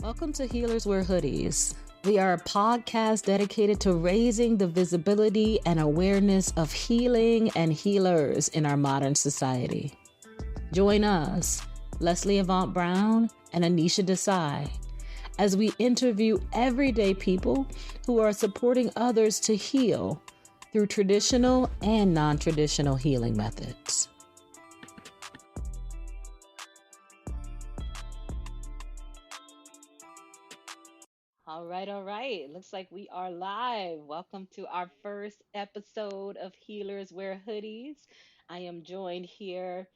Welcome to Healers Wear Hoodies. We are a podcast dedicated to raising the visibility and awareness of healing and healers in our modern society. Join us, Leslie Avant Brown and Anisha Desai, as we interview everyday people who are supporting others to heal through traditional and non-traditional healing methods. All right. Looks like we are live. Welcome to our first episode of Healers Wear Hoodies. I am joined here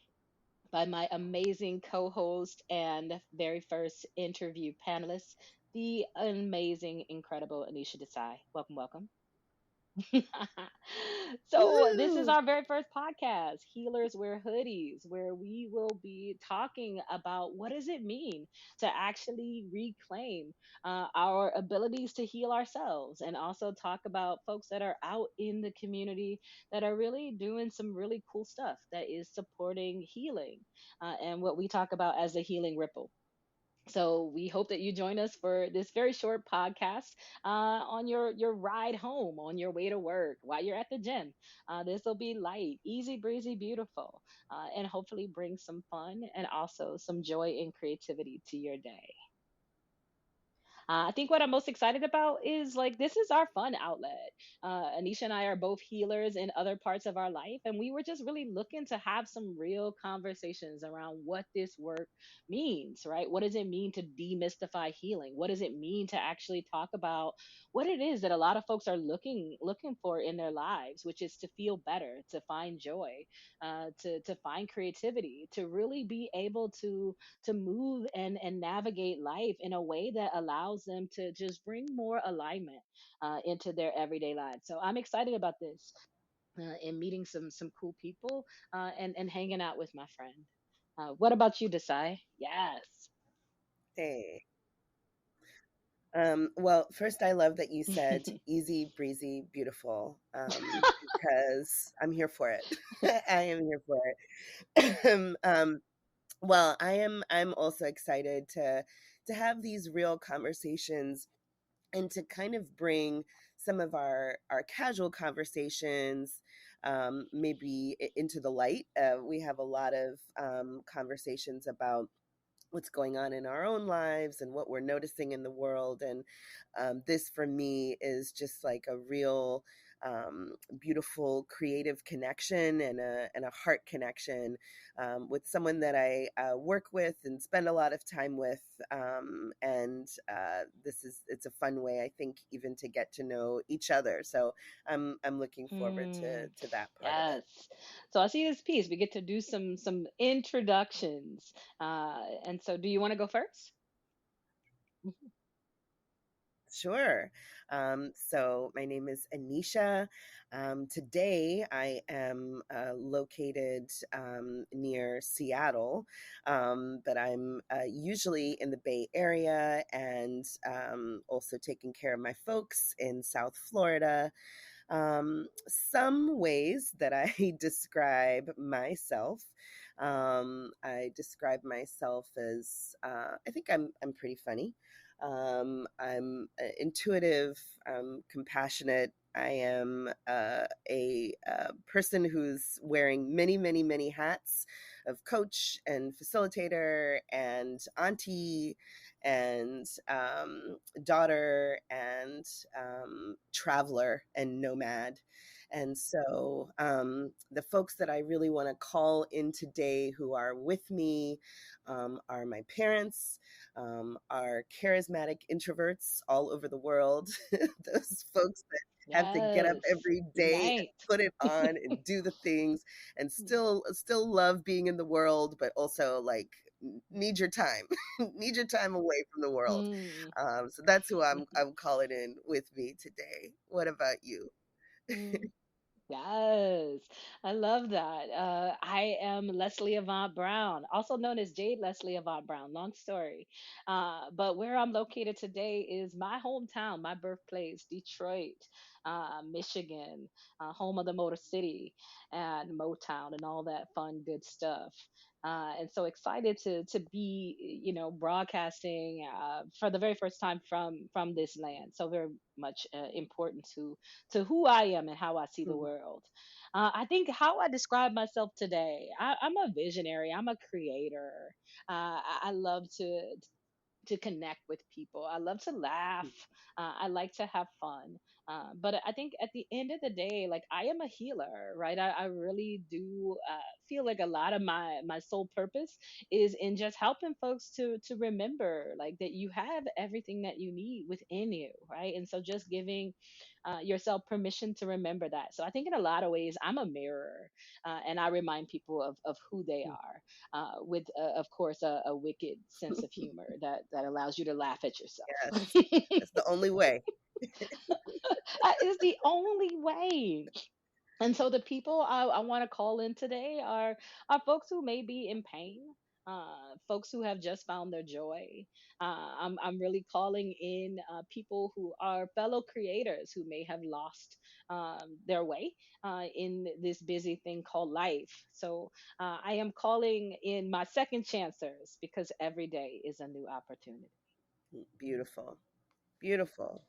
by my amazing co host and very first interview panelist, the amazing, incredible Anisha Desai. Welcome, welcome. So, this is Woo! our very first podcast, Healers Wear Hoodies, where we will be talking about what does it mean to actually reclaim our abilities to heal ourselves, and also talk about folks that are out in the community that are really doing some really cool stuff that is supporting healing, and what we talk about as the healing ripple. So we hope that you join us for this very short podcast on your ride home, on your way to work, while you're at the gym. This will be light, easy breezy, beautiful, and hopefully bring some fun and also some joy and creativity to your day. I think what I'm most excited about is like this is our fun outlet. Anisha and I are both healers in other parts of our life, and we were just really looking to have some real conversations around what this work means, right? What does it mean to demystify healing? What does it mean to actually talk about what it is that a lot of folks are looking for in their lives, which is to feel better, to find joy, to find creativity, to really be able to move and navigate life in a way that allows them to just bring more alignment into their everyday lives. So I'm excited about this and meeting some cool people and hanging out with my friend. What about you, Desai? Yes. Hey. Well, first, I love that you said easy, breezy, beautiful, because I'm here for it. I am here for it. Well, I'm also excited to have these real conversations and to kind of bring some of our casual conversations maybe into the light. We have a lot of conversations about what's going on in our own lives and what we're noticing in the world. And this for me is just like a real beautiful creative connection and a heart connection with someone that I work with and spend a lot of time with. And it's a fun way, I think, even to get to know each other. So I'm looking forward Hmm. to that part of Yes. it. So I see this piece. We get to do some introductions. And so, do you want to go first? Sure. So my name is Anisha. Today I am located near Seattle, but I'm usually in the Bay Area and also taking care of my folks in South Florida. Some ways that I describe myself, I describe myself as I think I'm pretty funny. I'm intuitive, compassionate. I am a person who's wearing many, many, many hats of coach and facilitator and auntie and daughter and traveler and nomad. And so the folks that I really want to call in today who are with me are my parents, are charismatic introverts all over the world. Those folks that have to get up Yes. every day and Unite. put it on and do the things and still love being in the world, but also like need your time, need your time away from the world. Mm. So that's who I'm calling in with me today. What about you? Mm. Yes, I love that. I am Leslie Avant Brown, also known as Jade Leslie Avant Brown. Long story. But where I'm located today is my hometown, my birthplace, Detroit. Michigan, home of the Motor City and Motown and all that fun, good stuff. And so excited to be, broadcasting for the very first time from this land. So very much important to who I am and how I see the Mm. world. I think how I describe myself today, I'm a visionary. I'm a creator. I love to connect with people. I love to laugh. I like to have fun. But I think at the end of the day, like I am a healer, right? I really do feel like a lot of my sole purpose is in just helping folks to remember like that you have everything that you need within you, right? And so just giving yourself permission to remember that. So I think in a lot of ways, I'm a mirror, and I remind people of who they Mm. are with, of course, a wicked sense of humor that allows you to laugh at yourself. Yes, that's the only way. That is the only way. And so the people I want to call in today are folks who may be in pain, folks who have just found their joy. I'm really calling in people who are fellow creators who may have lost their way in this busy thing called life. So I am calling in my second chancers because every day is a new opportunity. Beautiful, beautiful.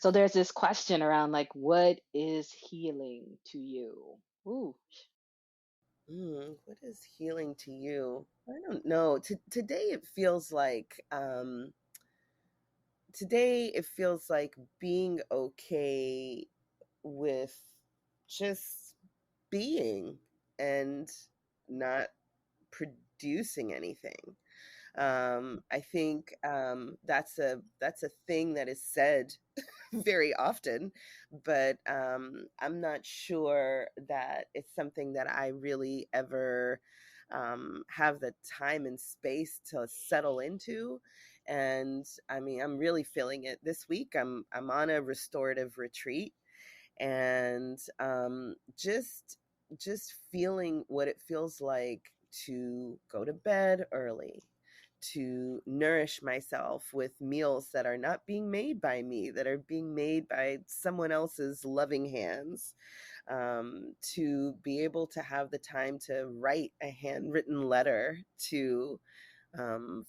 So there's this question around like, what is healing to you? Ooh. What is healing to you? I don't know. Today it feels like being okay with just being and not producing anything. I think that's a thing that is said very often, but I'm not sure that it's something that I really ever have the time and space to settle into. And I mean, I'm really feeling it this week. I'm on a restorative retreat, and just feeling what it feels like to go to bed early, to nourish myself with meals that are not being made by me, that are being made by someone else's loving hands, to be able to have the time to write a handwritten letter to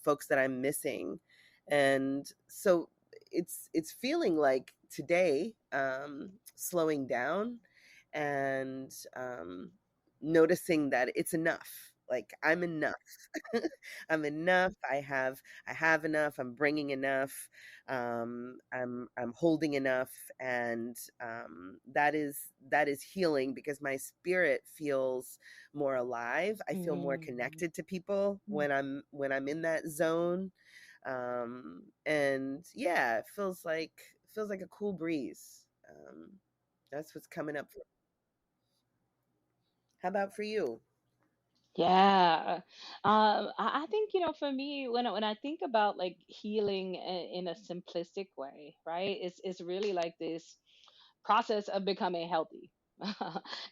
folks that I'm missing. And so it's feeling like today, slowing down and noticing that it's enough. Like I'm enough. I'm enough. I have enough. I'm bringing enough. I'm holding enough, and that is healing because my spirit feels more alive. I feel more Mm. connected to people when I'm in that zone. And yeah, it feels like a cool breeze. That's what's coming up. How about for you? Yeah. I think, for me, when I think about like healing in a simplistic way, right? It's really like this process of becoming healthy.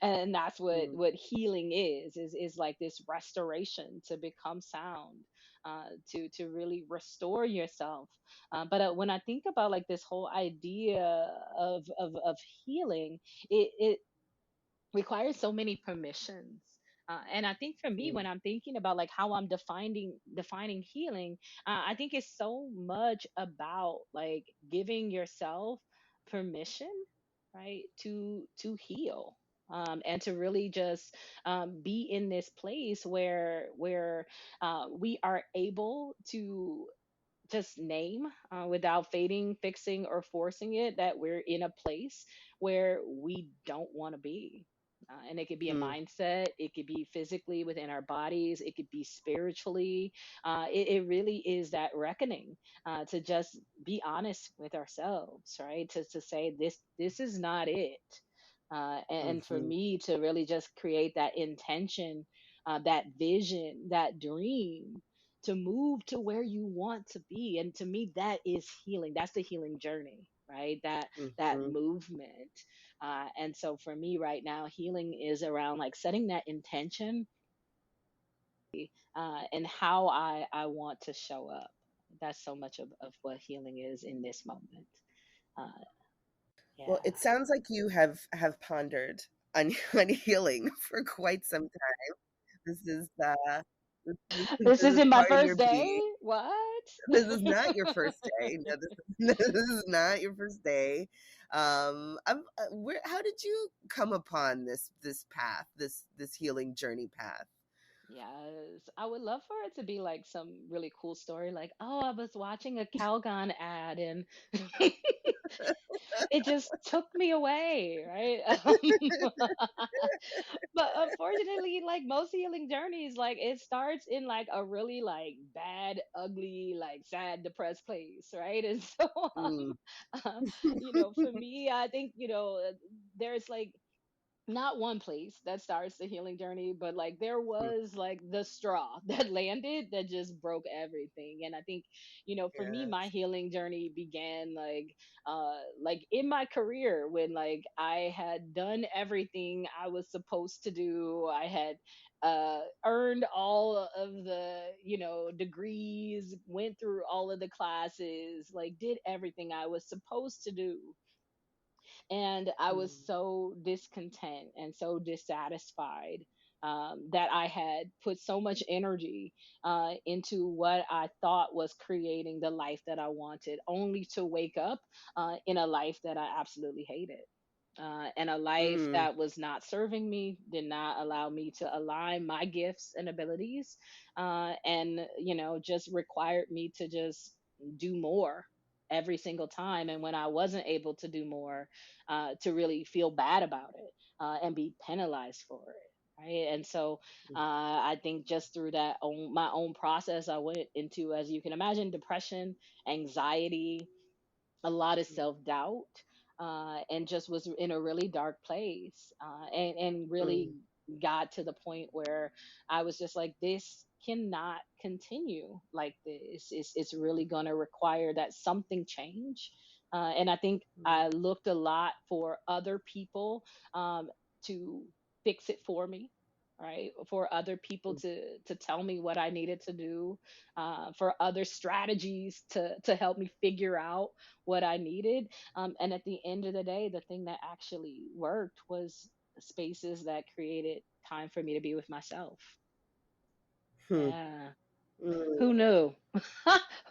And that's what Mm, what healing is like this restoration to become sound, to really restore yourself. But when I think about like this whole idea of healing, it requires so many permissions. And I think for me, mm, when I'm thinking about like how I'm defining healing, I think it's so much about like giving yourself permission, right, to heal. And to really just be in this place where we are able to just name, without fading, fixing, or forcing it, that we're in a place where we don't want to be. And it could be a mm, mindset, it could be physically within our bodies, it could be spiritually. It really is that reckoning, to just be honest with ourselves, right? To say this is not it. And for mhm, me to really just create that intention, that vision, that dream to move to where you want to be. And to me, that is healing. That's the healing journey, right? That mhm, movement. And so for me right now, healing is around like setting that intention, and how I want to show up. That's so much of what healing is in this moment. Uh, Well, Yeah. it sounds like you have pondered on on healing for quite some time. This is This this is isn't my part of your first being. day. What? This is not your first day. No, this is not your first day. Where? How did you come upon this path, this healing journey path? Yes, I would love for it to be like some really cool story, like, oh, I was watching a Calgon ad and it just took me away, right? But unfortunately, like most healing journeys, like it starts in like a really like bad, ugly, like sad, depressed place, right? And so, Mm. uh, for me, I think there's like not one place that starts the healing journey, but like there was like the straw that landed that just broke everything. And I think, for me, my Yes. healing journey began like in my career when like I had done everything I was supposed to do. I had earned all of the degrees, went through all of the classes, like did everything I was supposed to do, and I was Mm. so discontent and so dissatisfied, that I had put so much energy into what I thought was creating the life that I wanted, only to wake up in a life that I absolutely hated. And a life Mm. that was not serving me, did not allow me to align my gifts and abilities, and just required me to just do more every single time. And when I wasn't able to do more, to really feel bad about it, and be penalized for it. Right. And so I think just through my own process, I went into, as you can imagine, depression, anxiety, a lot of self doubt, and just was in a really dark place, and really Mm. got to the point where I was just like, this cannot continue like this. It's really going to require that something change. And I think Mm. I looked a lot for other people, to fix it for me, right? For other people Mm. to tell me what I needed to do, for other strategies to help me figure out what I needed. And at the end of the day, the thing that actually worked was spaces that created time for me to be with myself. Hmm. Yeah. Mm. Who knew?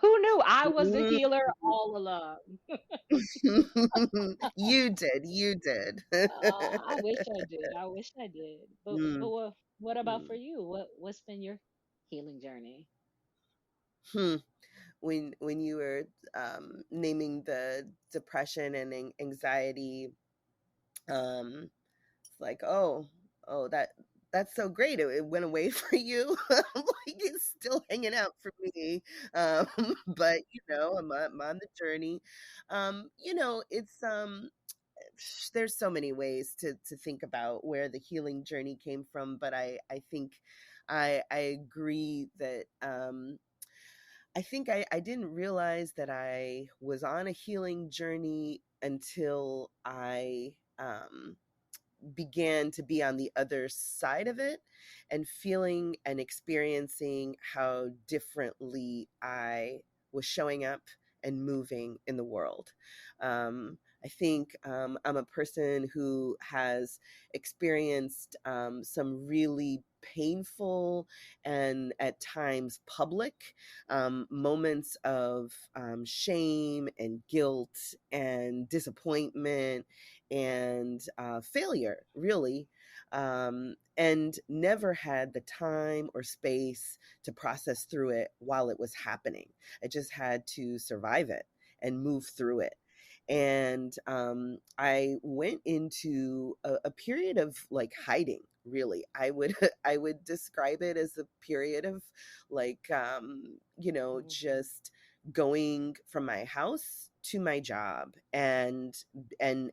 Who knew I was the Mm. healer all along? You did. You did. I wish I did. I wish I did. But Mm. what about for Mm. you? What's been your healing journey? Hmm. When you were naming the depression and anxiety, it's like, oh, that's so great. It went away for you. Like it's still hanging out for me. Um, but I'm on the journey. It's there's so many ways to think about where the healing journey came from, but I think I agree that I think I didn't realize that I was on a healing journey until I began to be on the other side of it and feeling and experiencing how differently I was showing up and moving in the world. I think I'm a person who has experienced some really painful and at times public moments of shame and guilt and disappointment and failure, really, and never had the time or space to process through it while it was happening. I just had to survive it and move through it. And I went into a period of like hiding. Really, I would I would describe it as a period of like Hmm. just going from my house to my job and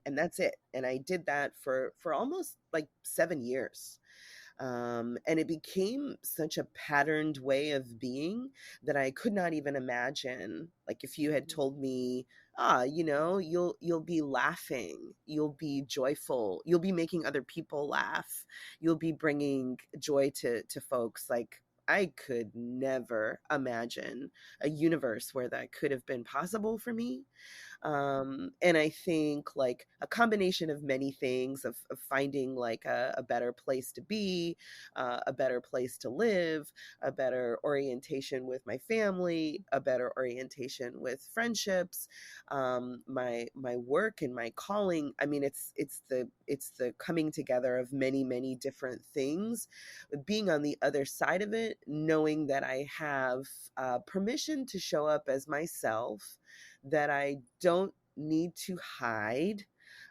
that's it, and I did that for almost like 7 years, and it became such a patterned way of being that I could not even imagine, like if you had told me, you'll be laughing, you'll be joyful, you'll be making other people laugh, you'll be bringing joy to folks, like I could never imagine a universe where that could have been possible for me. And I think like a combination of many things of finding like a better place to be, a better place to live, a better orientation with my family, a better orientation with friendships, my work and my calling. I mean, it's the coming together of many many different things. Being on the other side of it, knowing that I have permission to show up as myself, that I don't need to hide,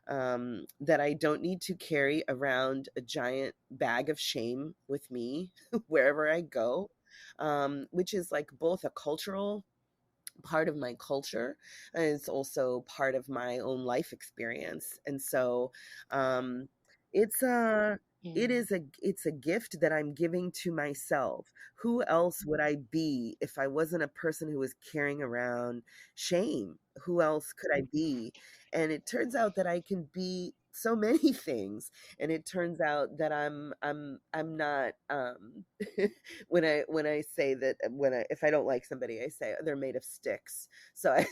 that I don't need to carry around a giant bag of shame with me wherever I go, which is like both a cultural part of my culture, and it's also part of my own life experience. And so um it's a Yeah. it's a gift that I'm giving to myself. Who else would I be if I wasn't a person who was carrying around shame? Who else could I be? And it turns out that I can be so many things. And it turns out that I'm not when I say that, when I if I don't like somebody, I say they're made of sticks. So I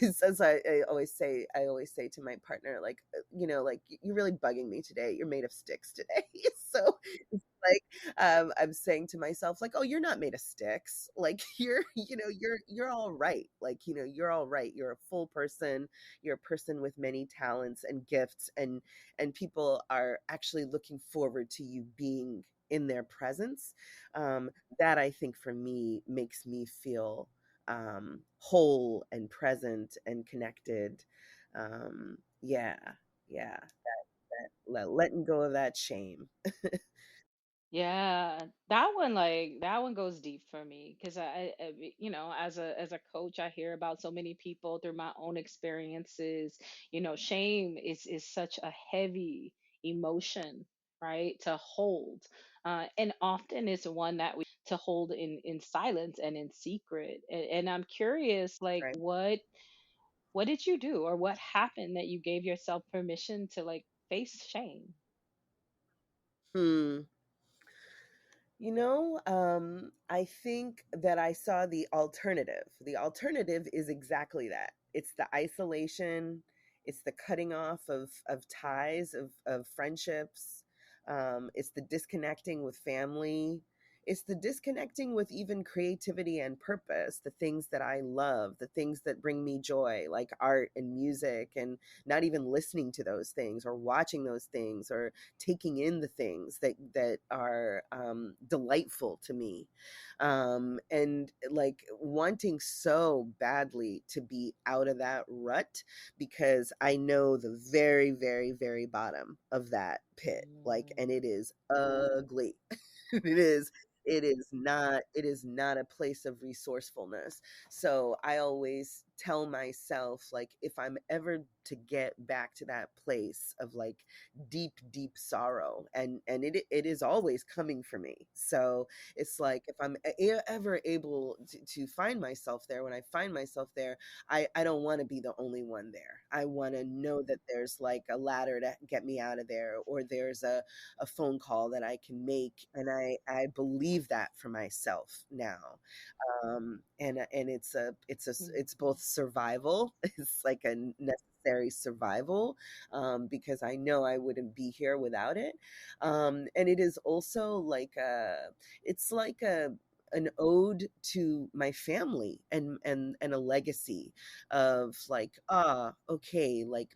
always say to my partner, like, like, you're really bugging me today. You're made of sticks today. So it's like, I'm saying to myself, like, oh, you're not made of sticks. Like, you're all right. Like, you're all right. You're a full person. You're a person with many talents and gifts, and people are actually looking forward to you being in their presence. That, I think, for me, makes me feel whole and present and connected. Yeah, yeah, letting go of that shame. Yeah, that one goes deep for me because as a coach, I hear about so many people through my own experiences. Shame is such a heavy emotion, right? To hold, and often it's one that we to hold in silence and in secret. And I'm curious, like, Right. what did you do, or what happened that you gave yourself permission to like face shame? Hmm. I think that I saw the alternative. The alternative is exactly that. It's the isolation, it's the cutting off of ties, of friendships, it's the disconnecting with family, it's the disconnecting with even creativity and purpose, the things that I love, the things that bring me joy, like art and music, and not even listening to those things or watching those things or taking in the things that are delightful to me, and like wanting so badly to be out of that rut, because I know the very very very bottom of that pit, like, and it is ugly. It is not a place of resourcefulness. So I always tell myself, like, if I'm ever to get back to that place of like deep deep sorrow, and it is always coming for me. So it's like, if I'm ever able to find myself there, when I find myself there, I don't want to be the only one there. I want to know that there's like a ladder to get me out of there, or there's a phone call that I can make, and I believe that for myself now. And it's Mhm. both survival. It's like a necessary survival, because I know I wouldn't be here without it. And it is also like it's like an ode to my family, and a legacy of like, okay, like,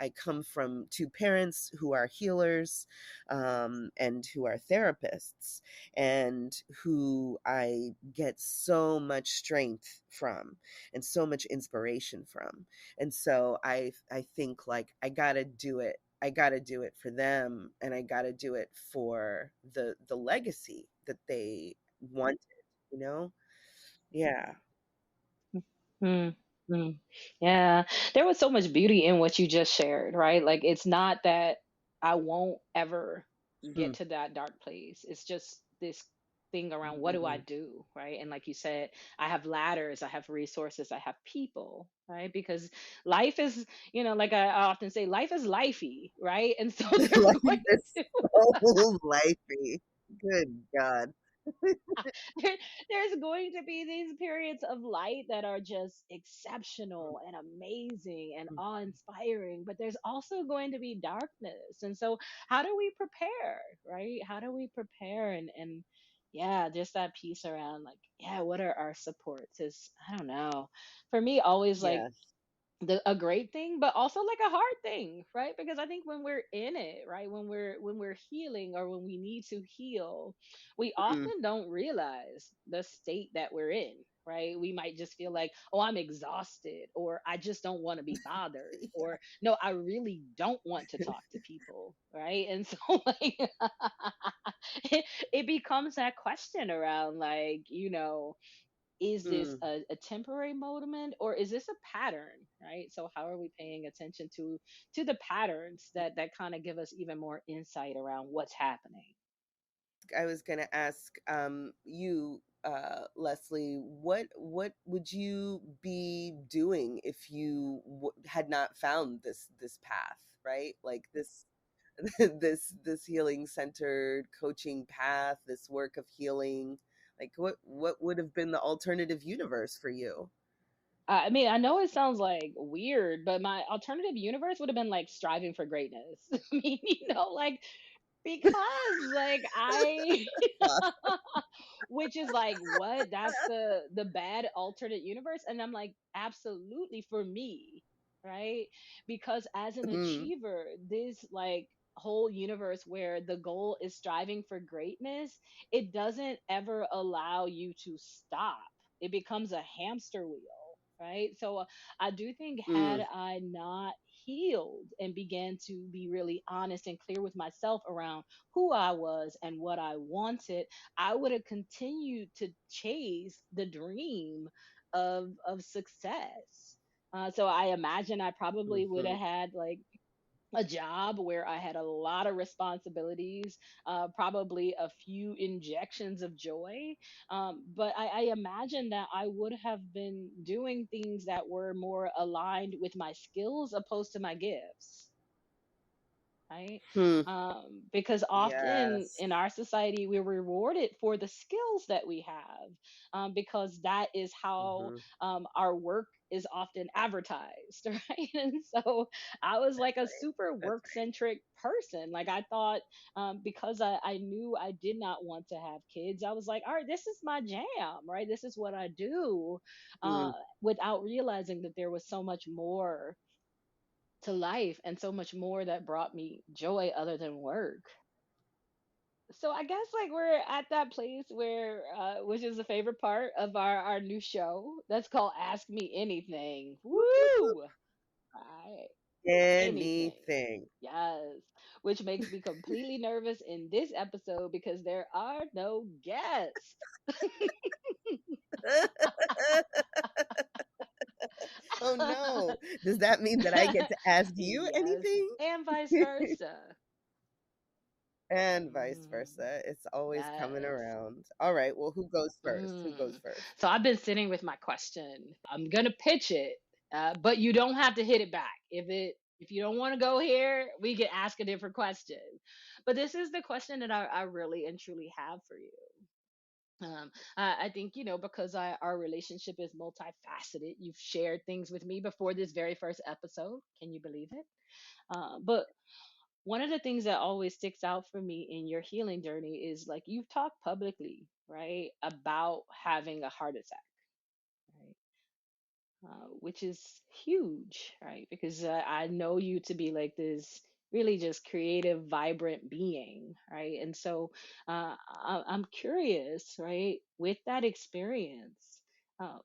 I come from two parents who are healers, and who are therapists, and who I get so much strength from, and so much inspiration from. And so I think, like, I gotta do it for them, and I gotta do it for the legacy that they wanted, you know? Yeah. Mm, mm. Yeah, there was so much beauty in what you just shared, right? Like, it's not that I won't ever Hmm. get to that dark place. It's just this thing around what do I Hmm. do, right? And like you said, I have ladders, I have resources, I have people, right? Because life is, like I often say, life is lifey, right? And so there's Life going is to so lifey. Good God. there, there's going to be these periods of light that are just exceptional and amazing and Mm. awe-inspiring, but there's also going to be darkness. And so how do we prepare, right? How do we prepare? And yeah, just that piece around like, yeah, what are our supports is, I don't know, for me always like Yeah. a great thing, but also like a hard thing, right? Because I think when we're in it, right, when we're healing or when we need to heal, we Mm. often don't realize the state that we're in, right? We might just feel like, oh, I'm exhausted, or I just don't want to be bothered, or no, I really don't want to talk to people, right? And so like it becomes that question around like, is this Mm. a temporary moment or is this a pattern, right? So how are we paying attention to the patterns that kind of give us even more insight around what's happening? I was going to ask you, Leslie, what would you be doing if you had not found this path, right? Like this this healing centered coaching path, this work of healing. Like what would have been the alternative universe for you? I mean, I know it sounds like weird, but my alternative universe would have been like striving for greatness. I mean, like because like I which is like what, that's the bad alternate universe, and I'm like absolutely for me, right? Because as an Mm, achiever, this like whole universe where the goal is striving for greatness, it doesn't ever allow you to stop. It becomes a hamster wheel, right? So I do think had mm, I not healed and began to be really honest and clear with myself around who I was and what I wanted, I would have continued to chase the dream of success. So I imagine I probably would mhm, have had like a job where I had a lot of responsibilities, probably a few injections of joy. But I imagine that I would have been doing things that were more aligned with my skills opposed to my gifts, right? hmm. Because often Yes. in our society, we're rewarded for the skills that we have, because that is how Mhm. our work is often advertised, right? And so I was like a Right. super That's work centric person. Like I thought, because I knew I did not want to have kids, I was like, all right, this is my jam, right? This is what I do, right. uh, without realizing that there was so much more to life and so much more that brought me joy other than work. So I guess like we're at that place where which is the favorite part of our new show that's called Ask Me Anything. Woo! Right. Anything. Anything. Yes. Which makes me completely nervous in this episode because there are no guests. Oh no. Does that mean that I get to ask you Yes. anything? And vice versa. And vice Mm, versa. It's always coming yes. around. All right. Well, who goes first? Who goes Mm. first? So I've been sitting with my question. I'm gonna pitch it, but you don't have to hit it back. If you don't want to go here, we can ask a different question. But this is the question that I really and truly have for you. I think because our relationship is multifaceted. You've shared things with me before this very first episode. Can you believe it? But one of the things that always sticks out for me in your healing journey is like you've talked publicly, right, about having a heart attack, right? Which is huge, right? Because I know you to be like this really just creative, vibrant being, right? And so I'm curious, right, with that experience, uh,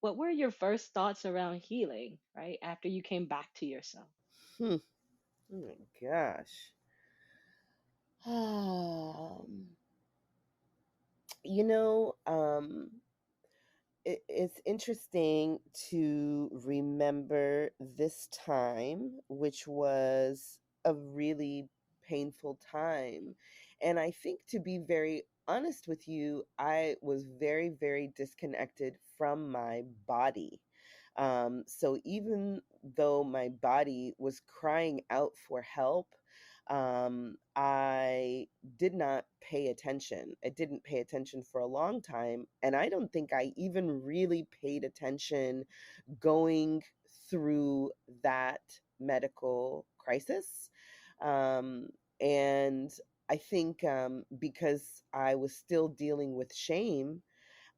what were your first thoughts around healing, right, after you came back to yourself? Hmm. Oh my gosh. You know, it's interesting to remember this time, which was a really painful time. And I think, to be very honest with you, I was very, very disconnected from my body. So even though my body was crying out for help, I did not pay attention. I didn't pay attention for a long time. And I don't think I even really paid attention going through that medical crisis. Um, and I think because I was still dealing with shame,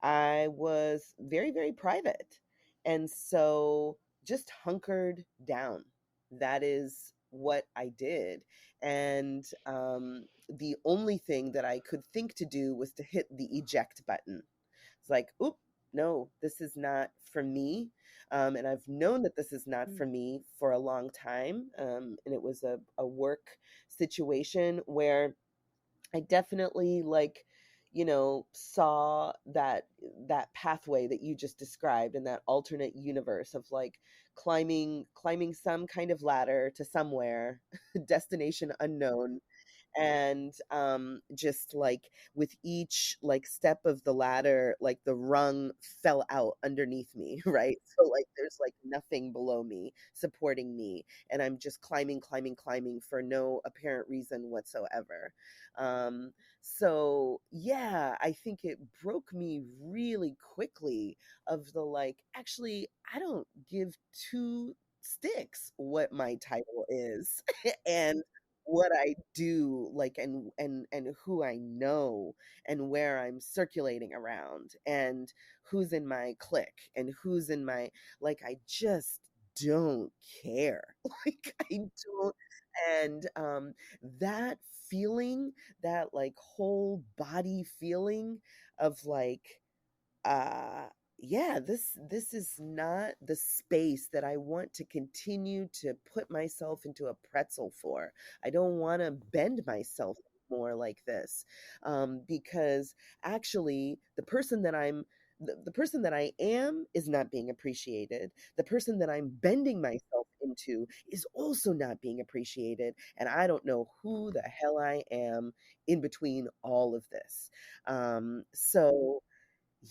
I was very, very private. And so just hunkered down. That is what I did. And the only thing that I could think to do was to hit the eject button. It's like, oop, no, this is not for me. And I've known that this is not for me for a long time. And it was a work situation where I definitely like, saw that pathway that you just described in that alternate universe of like climbing some kind of ladder to somewhere, destination unknown, and just like with each like step of the ladder, like the rung fell out underneath me, right? So like there's like nothing below me supporting me, and I'm just climbing for no apparent reason whatsoever. So yeah, I think it broke me really quickly of the like, actually I don't give two sticks what my title is and what I do, like, and who I know, and where I'm circulating around, and who's in my clique, and who's in my, like, I just don't care. Like, I don't. And that feeling, that like whole body feeling of like, uh yeah, this is not the space that I want to continue to put myself into a pretzel for. I don't want to bend myself more like this, because actually the person that I am is not being appreciated. The person that I'm bending myself into is also not being appreciated, and I don't know who the hell I am in between all of this. So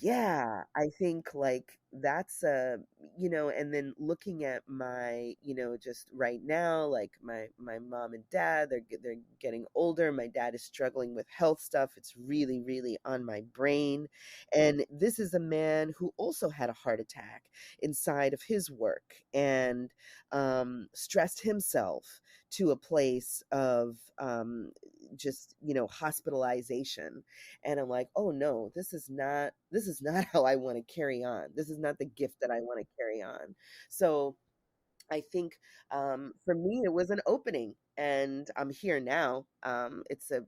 yeah, I think like that's and then looking at my, just right now, like my mom and dad, they're getting older. My dad is struggling with health stuff. It's really, really on my brain. And this is a man who also had a heart attack inside of his work, and stressed himself to a place of just, hospitalization. And I'm like, oh no, this is not how I want to carry on. This is not the gift that I want to carry on. So I think for me it was an opening, and I'm here now. It's a,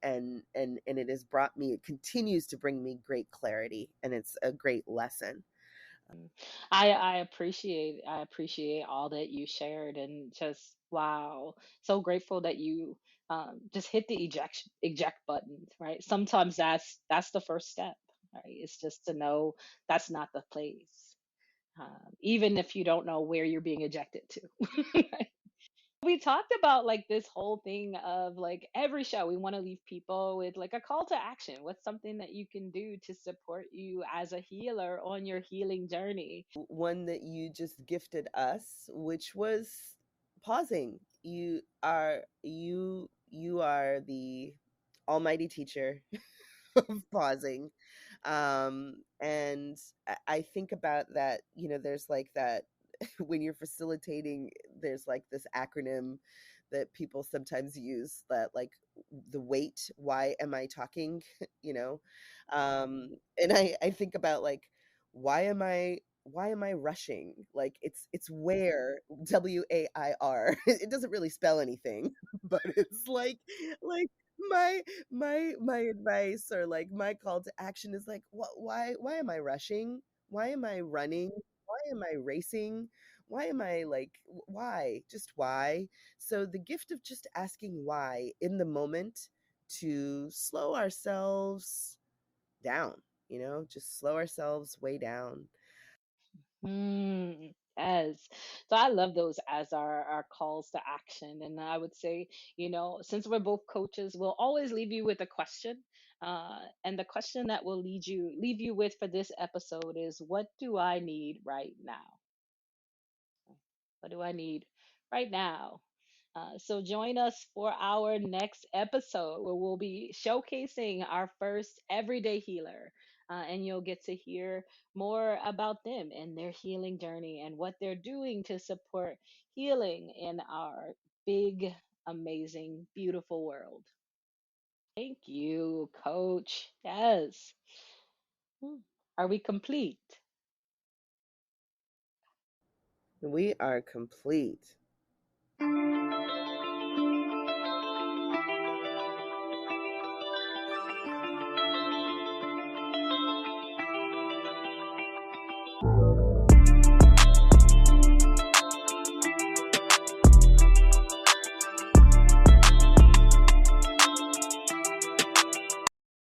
and it has brought me, it continues to bring me great clarity, and it's a great lesson. I appreciate all that you shared, and just wow, so grateful that you just hit the eject button, right? Sometimes that's the first step, right? It's just to know that's not the place, even if you don't know where you're being ejected to. Right? We talked about like this whole thing of like every show we want to leave people with like a call to action. What's something that you can do to support you as a healer on your healing journey? One that you just gifted us, which was pausing. You are the almighty teacher of pausing. And I think about that, there's like that when you're facilitating, there's like this acronym that people sometimes use, that like the wait, why am I talking? you know and I think about like, why am I rushing? Like it's where, WAIR. It doesn't really spell anything, but it's like my advice, or like my call to action is like, what, why am I rushing? Why am I running? Why am I racing? Why am I like, why? Just why? So the gift of just asking why in the moment, to slow ourselves down, just slow ourselves way down. Yes. So I love those as our calls to action. And I would say, since we're both coaches, we'll always leave you with a question. And the question that we'll leave you with for this episode is, what do I need right now? What do I need right now? So join us for our next episode where we'll be showcasing our first everyday healer. And you'll get to hear more about them and their healing journey and what they're doing to support healing in our big, amazing, beautiful world. Thank you, Coach. Yes. Hmm. Are we complete? We are complete.